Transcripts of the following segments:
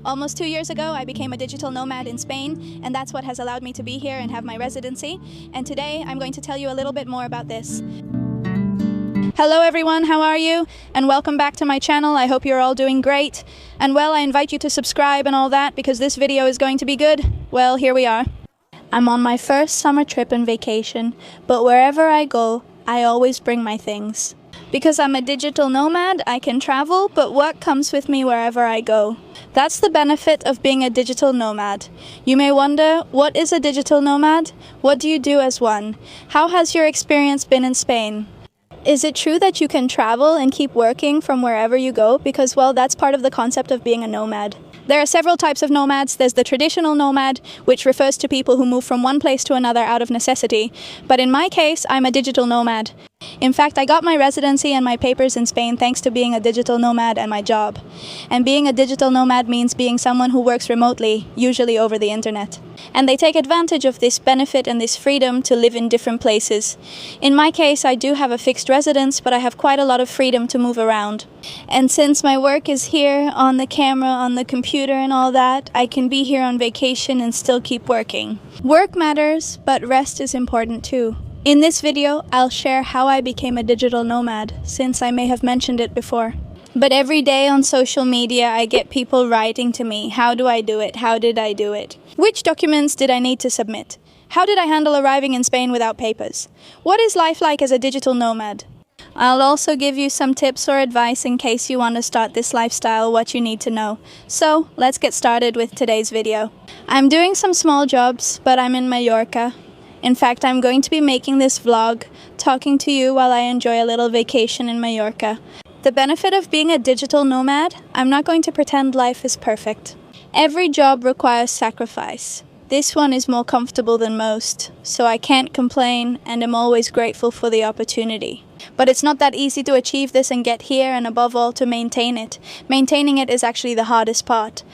Almost 2 years ago, I became a digital nomad in Spain, and that's what has allowed me to be here and have my residency. And today, I'm going to tell you a little bit more about this. Hello everyone, how are you? And welcome back to my channel. I hope you're all doing great. And well, I invite you to subscribe and all that because this video is going to be good. Well, here we are. I'm on my first summer trip and vacation, but wherever I go, I always bring my things. Because I'm a digital nomad, I can travel, but work comes with me wherever I go. That's the benefit of being a digital nomad. You may wonder, what is a digital nomad? What do you do as one? How has your experience been in Spain? Is it true that you can travel and keep working from wherever you go? Because, well, that's part of the concept of being a nomad. There are several types of nomads. There's the traditional nomad, which refers to people who move from one place to another out of necessity. But in my case, I'm a digital nomad. In fact, I got my residency and my papers in Spain thanks to being a digital nomad and my job. And being a digital nomad means being someone who works remotely, usually over the internet. And they take advantage of this benefit and this freedom to live in different places. In my case, I do have a fixed residence, but I have quite a lot of freedom to move around. And since my work is here on the camera, on the computer and all that, I can be here on vacation and still keep working. Work matters, but rest is important too. In this video, I'll share how I became a digital nomad, since I may have mentioned it before. But every day on social media, I get people writing to me, how do I do it? How did I do it? Which documents did I need to submit? How did I handle arriving in Spain without papers? What is life like as a digital nomad? I'll also give you some tips or advice in case you want to start this lifestyle, what you need to know. So, let's get started with today's video. I'm doing some small jobs, but I'm in Mallorca. In fact, I'm going to be making this vlog, talking to you while I enjoy a little vacation in Mallorca. The benefit of being a digital nomad, I'm not going to pretend life is perfect. Every job requires sacrifice. This one is more comfortable than most, so I can't complain and am always grateful for the opportunity. But it's not that easy to achieve this and get here, and above all to maintain it. Maintaining it is actually the hardest part.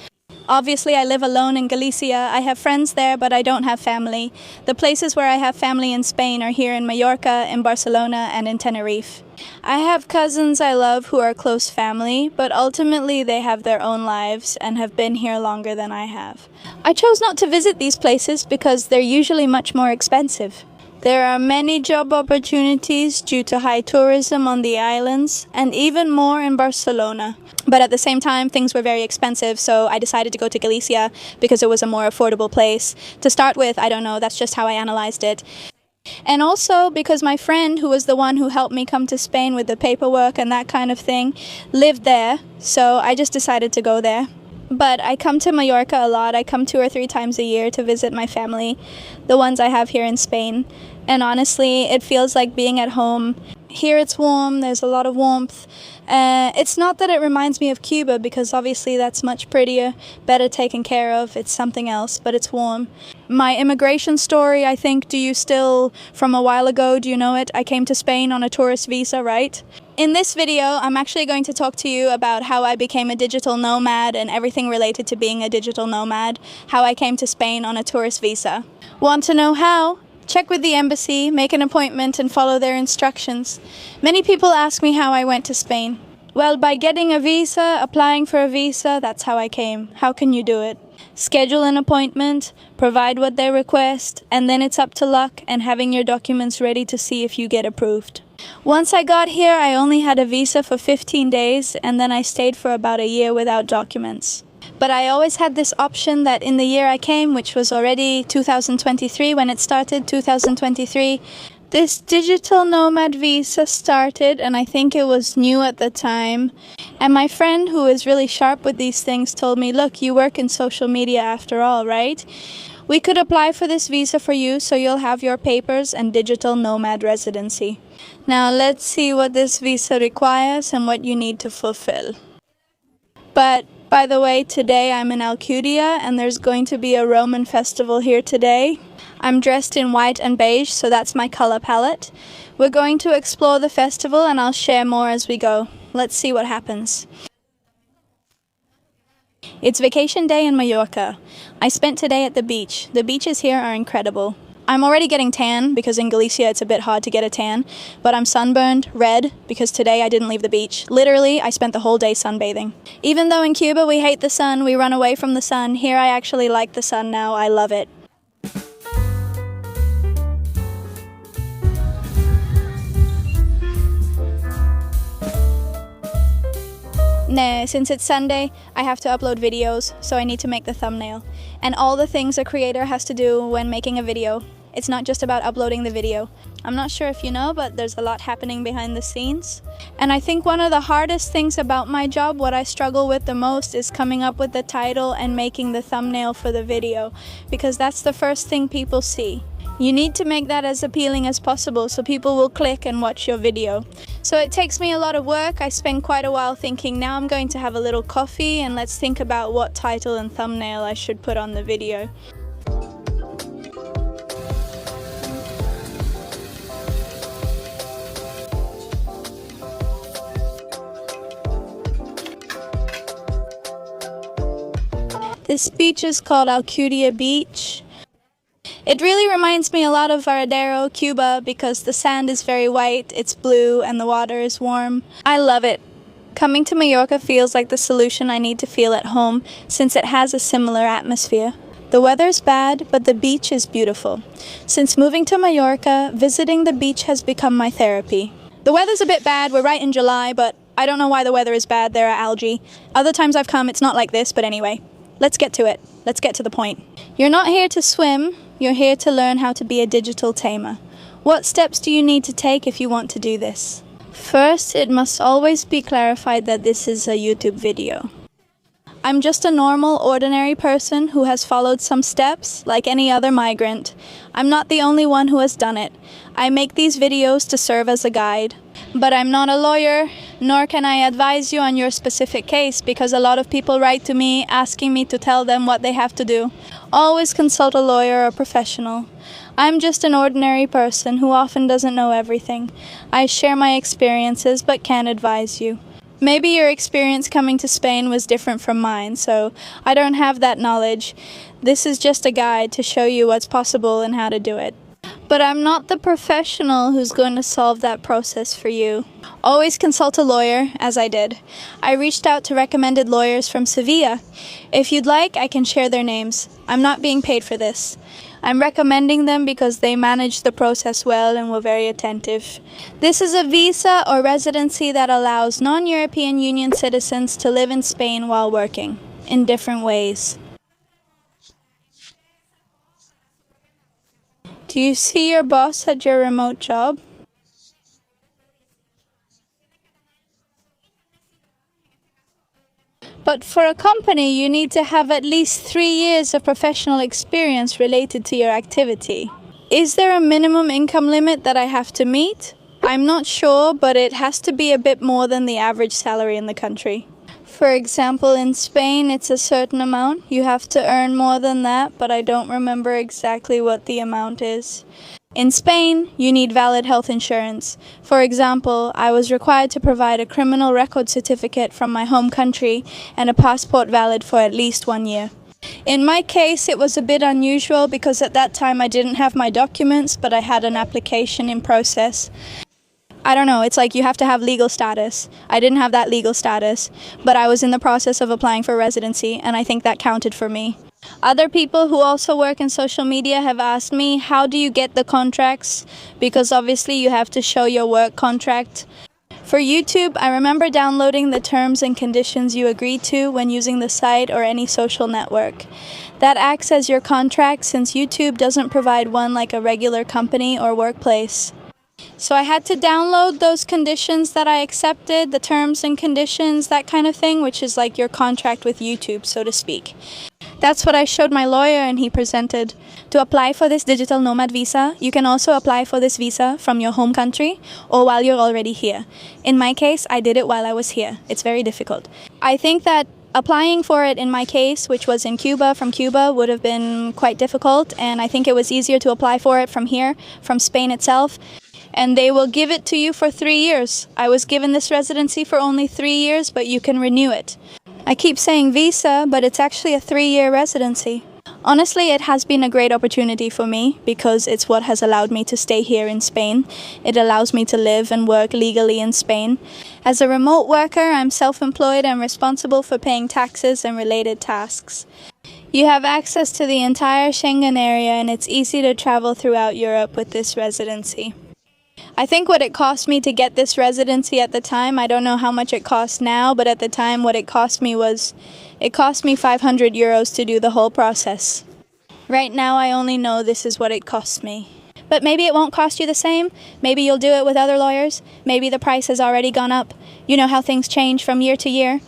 Obviously, I live alone in Galicia. I have friends there, but I don't have family. The places where I have family in Spain are here in Mallorca, in Barcelona, and in Tenerife. I have cousins I love who are close family, but ultimately they have their own lives and have been here longer than I have. I chose not to visit these places because they're usually much more expensive. There are many job opportunities due to high tourism on the islands, and even more in Barcelona. But at the same time, things were very expensive, so I decided to go to Galicia because it was a more affordable place. To start with, I don't know, that's just how I analyzed it. And also because my friend, who was the one who helped me come to Spain with the paperwork and that kind of thing, lived there, so I just decided to go there. But I come to Mallorca a lot. I come 2 or 3 times a year to visit my family, the ones I have here in Spain. And honestly, it feels like being at home. Here it's warm, there's a lot of warmth. It's not that it reminds me of Cuba, because obviously that's much prettier, better taken care of, it's something else, but it's warm. My immigration story, I think, from a while ago, do you know it? I came to Spain on a tourist visa, right? In this video, I'm actually going to talk to you about how I became a digital nomad and everything related to being a digital nomad, how I came to Spain on a tourist visa. Want to know how? Check with the embassy, make an appointment, and follow their instructions. Many people ask me how I went to Spain. Well, by getting a visa, applying for a visa, that's how I came. How can you do it? Schedule an appointment, provide what they request, and then it's up to luck and having your documents ready to see if you get approved. Once I got here, I only had a visa for 15 days, and then I stayed for about a year without documents. But I always had this option that in the year I came, which was already 2023 when it started, 2023, this digital nomad visa started, and I think it was new at the time. And my friend, who is really sharp with these things, told me, look, you work in social media after all, right? We could apply for this visa for you so you'll have your papers and digital nomad residency. Now let's see what this visa requires and what you need to fulfill. But by the way, today I'm in Alcudia and there's going to be a Roman festival here today. I'm dressed in white and beige, so that's my color palette. We're going to explore the festival and I'll share more as we go. Let's see what happens. It's vacation day in Mallorca. I spent today at the beach. The beaches here are incredible. I'm already getting tan because in Galicia it's a bit hard to get a tan, but I'm sunburned, red, because today I didn't leave the beach. Literally, I spent the whole day sunbathing. Even though in Cuba we hate the sun, we run away from the sun, here I actually like the sun now, I love it. Nah, since it's Sunday, I have to upload videos, so I need to make the thumbnail. And all the things a creator has to do when making a video. It's not just about uploading the video. I'm not sure if you know, but there's a lot happening behind the scenes. And I think one of the hardest things about my job, what I struggle with the most, is coming up with the title and making the thumbnail for the video, because that's the first thing people see. You need to make that as appealing as possible so people will click and watch your video. So it takes me a lot of work. I spend quite a while thinking, now I'm going to have a little coffee and let's think about what title and thumbnail I should put on the video. This beach is called Alcudia Beach. It really reminds me a lot of Varadero, Cuba, because the sand is very white, it's blue, and the water is warm. I love it. Coming to Mallorca feels like the solution I need to feel at home, since it has a similar atmosphere. The weather's bad, but the beach is beautiful. Since moving to Mallorca, visiting the beach has become my therapy. The weather's a bit bad, we're right in July, but I don't know why the weather is bad, there are algae. Other times I've come, it's not like this, but anyway. Let's get to it. Let's get to the point. You're not here to swim, you're here to learn how to be a digital tamer. What steps do you need to take if you want to do this? First, it must always be clarified that this is a YouTube video. I'm just a normal, ordinary person who has followed some steps like any other migrant. I'm not the only one who has done it. I make these videos to serve as a guide. But I'm not a lawyer, nor can I advise you on your specific case because a lot of people write to me asking me to tell them what they have to do. Always consult a lawyer or professional. I'm just an ordinary person who often doesn't know everything. I share my experiences but can't advise you. Maybe your experience coming to Spain was different from mine, so I don't have that knowledge. This is just a guide to show you what's possible and how to do it. But I'm not the professional who's going to solve that process for you. Always consult a lawyer, as I did. I reached out to recommended lawyers from Sevilla. If you'd like, I can share their names. I'm not being paid for this. I'm recommending them because they managed the process well and were very attentive. This is a visa or residency that allows non-European Union citizens to live in Spain while working, in different ways. Do you see your boss at your remote job? But for a company, you need to have at least 3 years of professional experience related to your activity. Is there a minimum income limit that I have to meet? I'm not sure, but it has to be a bit more than the average salary in the country. For example, in Spain, it's a certain amount. You have to earn more than that, but I don't remember exactly what the amount is. In Spain, you need valid health insurance. For example, I was required to provide a criminal record certificate from my home country and a passport valid for at least 1 year. In my case, it was a bit unusual because at that time I didn't have my documents, but I had an application in process. I don't know, it's like you have to have legal status. I didn't have that legal status, but I was in the process of applying for residency, and I think that counted for me. Other people who also work in social media have asked me, how do you get the contracts? Because obviously you have to show your work contract. For YouTube, I remember downloading the terms and conditions you agree to when using the site or any social network. That acts as your contract since YouTube doesn't provide one like a regular company or workplace. So I had to download those conditions that I accepted, the terms and conditions, that kind of thing, which is like your contract with YouTube, so to speak. That's what I showed my lawyer and he presented. To apply for this digital nomad visa, you can also apply for this visa from your home country or while you're already here. In my case, I did it while I was here. It's very difficult. I think that applying for it in my case, which was in Cuba, from Cuba, would have been quite difficult, and I think it was easier to apply for it from here, from Spain itself. And they will give it to you for 3 years. I was given this residency for only 3 years, but you can renew it. I keep saying visa, but it's actually a 3-year residency. Honestly, it has been a great opportunity for me because it's what has allowed me to stay here in Spain. It allows me to live and work legally in Spain. As a remote worker, I'm self-employed and responsible for paying taxes and related tasks. You have access to the entire Schengen area and it's easy to travel throughout Europe with this residency. I think what it cost me to get this residency at the time, I don't know how much it costs now, but at the time what it cost me was, it cost me 500 euros to do the whole process. Right now I only know this is what it cost me. But maybe it won't cost you the same. Maybe you'll do it with other lawyers. Maybe the price has already gone up. You know how things change from year to year.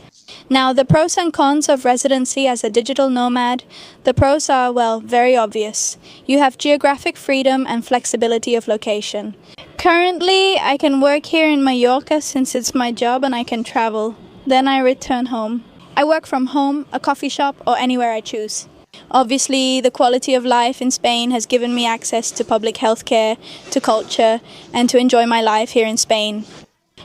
Now, the pros and cons of residency as a digital nomad. The pros are, well, very obvious. You have geographic freedom and flexibility of location. Currently, I can work here in Mallorca since it's my job and I can travel. Then I return home. I work from home, a coffee shop, or anywhere I choose. Obviously, the quality of life in Spain has given me access to public healthcare, to culture, and to enjoy my life here in Spain.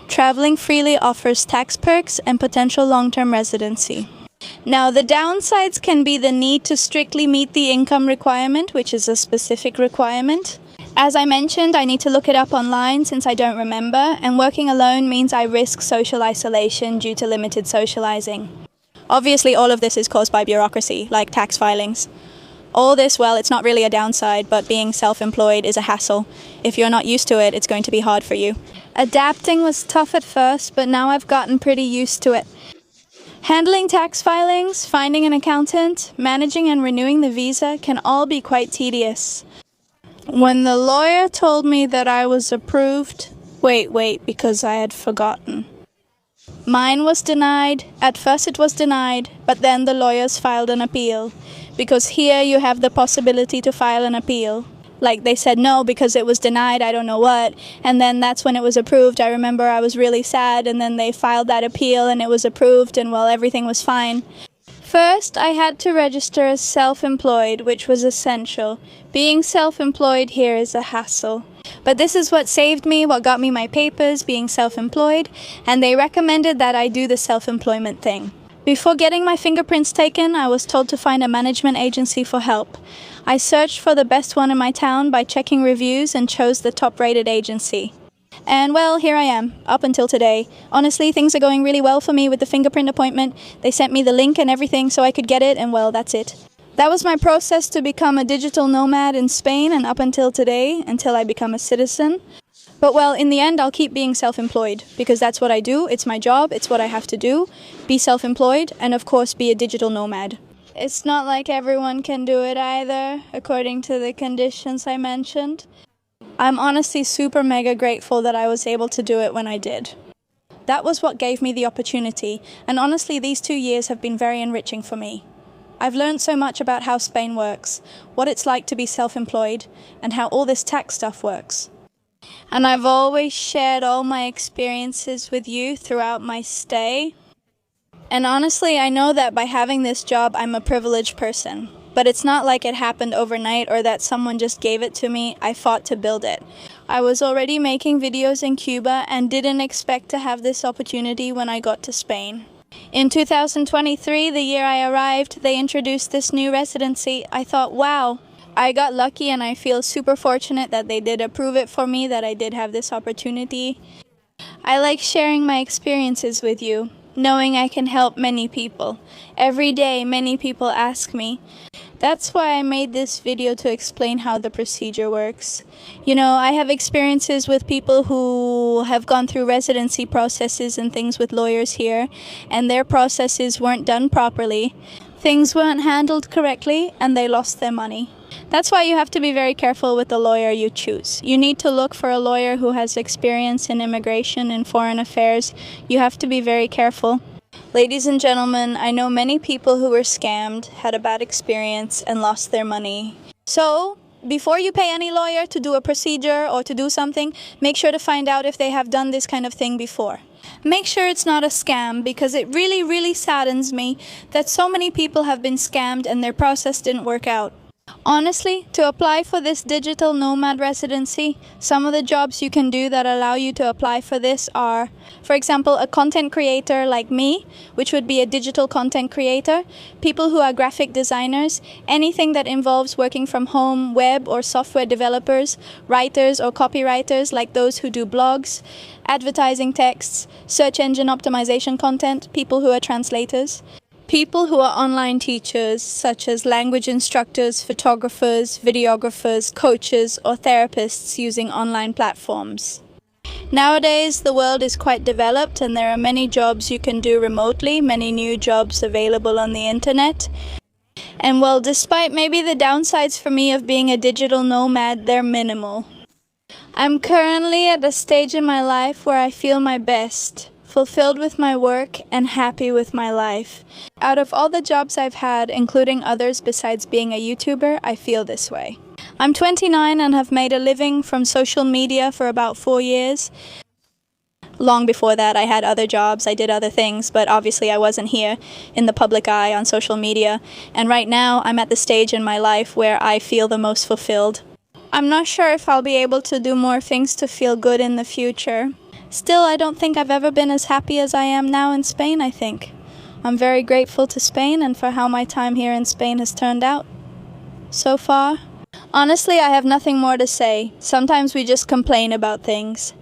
Traveling freely offers tax perks and potential long-term residency. Now, the downsides can be the need to strictly meet the income requirement, which is a specific requirement. As I mentioned, I need to look it up online since I don't remember, and working alone means I risk social isolation due to limited socializing. Obviously, all of this is caused by bureaucracy, like tax filings. All this, well, it's not really a downside, but being self-employed is a hassle. If you're not used to it, it's going to be hard for you. Adapting was tough at first, but now I've gotten pretty used to it. Handling tax filings, finding an accountant, managing and renewing the visa can all be quite tedious. When the lawyer told me that I was approved, because I had forgotten. Mine was denied. At first it was denied, but then the lawyers filed an appeal. Because here you have the possibility to file an appeal. Like they said no because it was denied, I don't know what, and then that's when it was approved. I remember I was really sad, and then they filed that appeal and it was approved, and well, everything was fine. First, I had to register as self-employed, which was essential. Being self-employed here is a hassle. But this is what saved me, what got me my papers, being self-employed, and they recommended that I do the self-employment thing. Before getting my fingerprints taken, I was told to find a management agency for help. I searched for the best one in my town by checking reviews and chose the top-rated agency. And well, here I am, up until today. Honestly, things are going really well for me with the fingerprint appointment. They sent me the link and everything so I could get it, and well, that's it. That was my process to become a digital nomad in Spain, and up until today, until I become a citizen. But well, in the end, I'll keep being self-employed, because that's what I do, it's my job, it's what I have to do. Be self-employed, and of course be a digital nomad. It's not like everyone can do it either, according to the conditions I mentioned. I'm honestly super mega grateful that I was able to do it when I did. That was what gave me the opportunity, and honestly these 2 years have been very enriching for me. I've learned so much about how Spain works, what it's like to be self-employed, and how all this tax stuff works. And I've always shared all my experiences with you throughout my stay. And honestly, I know that by having this job, I'm a privileged person. But it's not like it happened overnight or that someone just gave it to me. I fought to build it. I was already making videos in Cuba and didn't expect to have this opportunity when I got to Spain. In 2023, the year I arrived, they introduced this new residency. I thought, wow. I got lucky and I feel super fortunate that they did approve it for me, that I did have this opportunity. I like sharing my experiences with you, knowing I can help many people. Every day, many people ask me. That's why I made this video to explain how the procedure works. You know, I have experiences with people who have gone through residency processes and things with lawyers here, and their processes weren't done properly. Things weren't handled correctly, and they lost their money. That's why you have to be very careful with the lawyer you choose. You need to look for a lawyer who has experience in immigration and foreign affairs. You have to be very careful. Ladies and gentlemen, I know many people who were scammed, had a bad experience, and lost their money. So, before you pay any lawyer to do a procedure or to do something, make sure to find out if they have done this kind of thing before. Make sure it's not a scam, because it really, really saddens me that so many people have been scammed and their process didn't work out. Honestly, to apply for this digital nomad residency, some of the jobs you can do that allow you to apply for this are, for example, a content creator like me, which would be a digital content creator, people who are graphic designers, anything that involves working from home, web or software developers, writers or copywriters like those who do blogs, advertising texts, search engine optimization content, people who are translators. People who are online teachers, such as language instructors, photographers, videographers, coaches, or therapists using online platforms. Nowadays, the world is quite developed and there are many jobs you can do remotely, many new jobs available on the internet. And well, despite maybe the downsides for me of being a digital nomad, they're minimal. I'm currently at a stage in my life where I feel my best, fulfilled with my work and happy with my life. Out of all the jobs I've had, including others besides being a YouTuber, I feel this way. I'm 29 and have made a living from social media for about 4 years. Long before that, I had other jobs, I did other things, but obviously I wasn't here in the public eye on social media. And right now, I'm at the stage in my life where I feel the most fulfilled. I'm not sure if I'll be able to do more things to feel good in the future. Still, I don't think I've ever been as happy as I am now in Spain, I think. I'm very grateful to Spain and for how my time here in Spain has turned out so far. Honestly, I have nothing more to say. Sometimes we just complain about things.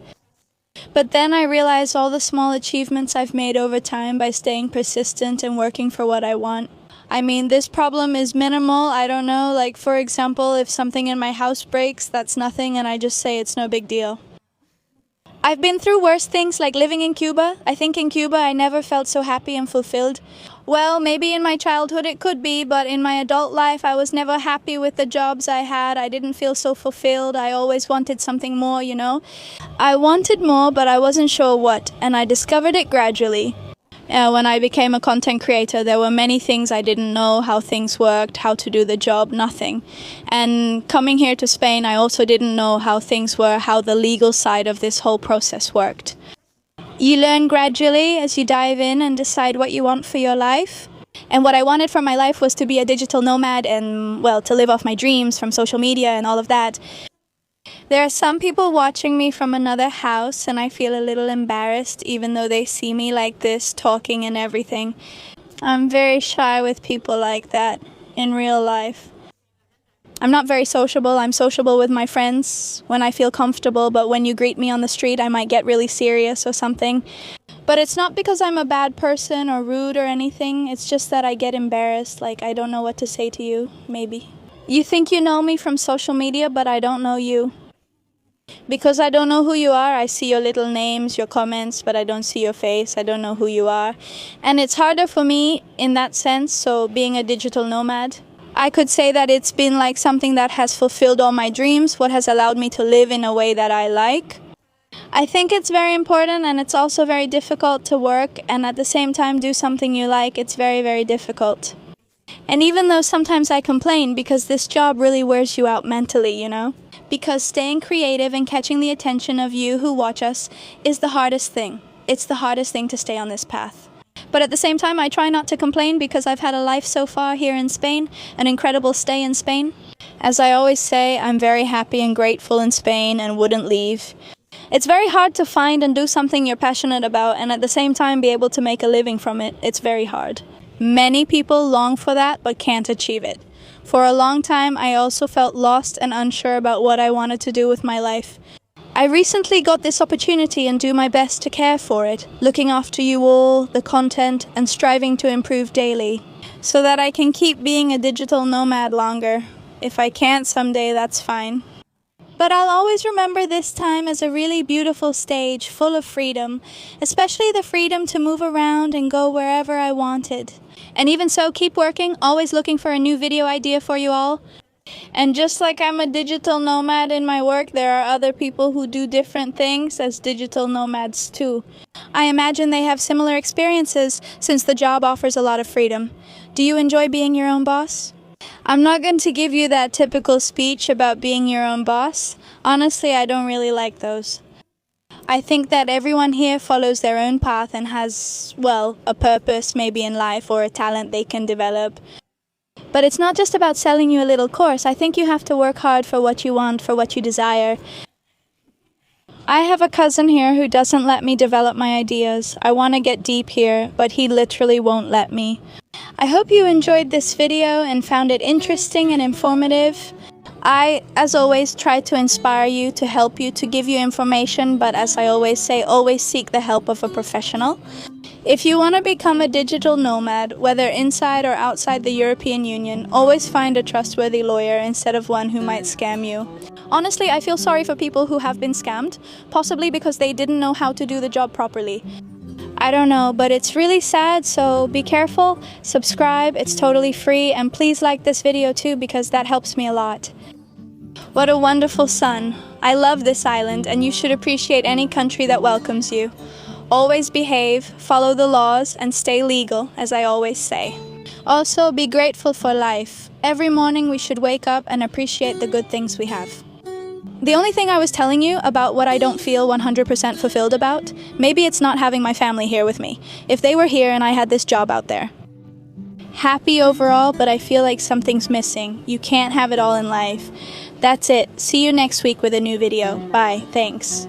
But then I realize all the small achievements I've made over time by staying persistent and working for what I want. I mean, this problem is minimal, I don't know, like for example, if something in my house breaks, that's nothing and I just say it's no big deal. I've been through worse things like living in Cuba. I think in Cuba I never felt so happy and fulfilled. Well, maybe in my childhood it could be, but in my adult life I was never happy with the jobs I had. I didn't feel so fulfilled. I always wanted something more, you know. I wanted more, but I wasn't sure what, and I discovered it gradually. When I became a content creator, there were many things I didn't know, how things worked, how to do the job, nothing. And coming here to Spain, I also didn't know how things were, how the legal side of this whole process worked. You learn gradually as you dive in and decide what you want for your life. And what I wanted for my life was to be a digital nomad and, well, to live off my dreams from social media and all of that. There are some people watching me from another house and I feel a little embarrassed even though they see me like this, talking and everything. I'm very shy with people like that in real life. I'm not very sociable. I'm sociable with my friends when I feel comfortable, but when you greet me on the street I might get really serious or something. But it's not because I'm a bad person or rude or anything, it's just that I get embarrassed, like I don't know what to say to you, maybe. You think you know me from social media, but I don't know you. Because I don't know who you are, I see your little names, your comments, but I don't see your face, I don't know who you are. And it's harder for me in that sense, so being a digital nomad, I could say that it's been like something that has fulfilled all my dreams, what has allowed me to live in a way that I like. I think it's very important and it's also very difficult to work and at the same time do something you like. It's very, very difficult. And even though sometimes I complain because this job really wears you out mentally, you know? Because staying creative and catching the attention of you who watch us is the hardest thing. It's the hardest thing to stay on this path. But at the same time, I try not to complain because I've had a life so far here in Spain, an incredible stay in Spain. As I always say, I'm very happy and grateful in Spain and wouldn't leave. It's very hard to find and do something you're passionate about and at the same time be able to make a living from it. It's very hard. Many people long for that but can't achieve it. For a long time, I also felt lost and unsure about what I wanted to do with my life. I recently got this opportunity and do my best to care for it, looking after you all, the content, and striving to improve daily, so that I can keep being a digital nomad longer. If I can't someday, that's fine. But I'll always remember this time as a really beautiful stage, full of freedom, especially the freedom to move around and go wherever I wanted. And even so, keep working, always looking for a new video idea for you all. And just like I'm a digital nomad in my work, there are other people who do different things as digital nomads too. I imagine they have similar experiences since the job offers a lot of freedom. Do you enjoy being your own boss? I'm not going to give you that typical speech about being your own boss. Honestly, I don't really like those. I think that everyone here follows their own path and has, well, a purpose maybe in life or a talent they can develop. But it's not just about selling you a little course. I think you have to work hard for what you want, for what you desire. I have a cousin here who doesn't let me develop my ideas. I want to get deep here, but he literally won't let me. I hope you enjoyed this video and found it interesting and informative. I, as always, try to inspire you, to help you, to give you information, but as I always say, always seek the help of a professional. If you want to become a digital nomad, whether inside or outside the European Union, always find a trustworthy lawyer instead of one who might scam you. Honestly, I feel sorry for people who have been scammed, possibly because they didn't know how to do the job properly. I don't know, but it's really sad, so be careful, subscribe, it's totally free, and please like this video too because that helps me a lot. What a wonderful sun. I love this island, and you should appreciate any country that welcomes you. Always behave, follow the laws, and stay legal, as I always say. Also, be grateful for life. Every morning we should wake up and appreciate the good things we have. The only thing I was telling you about what I don't feel 100% fulfilled about, maybe it's not having my family here with me, if they were here and I had this job out there. Happy overall, but I feel like something's missing. You can't have it all in life. That's it. See you next week with a new video. Bye. Thanks.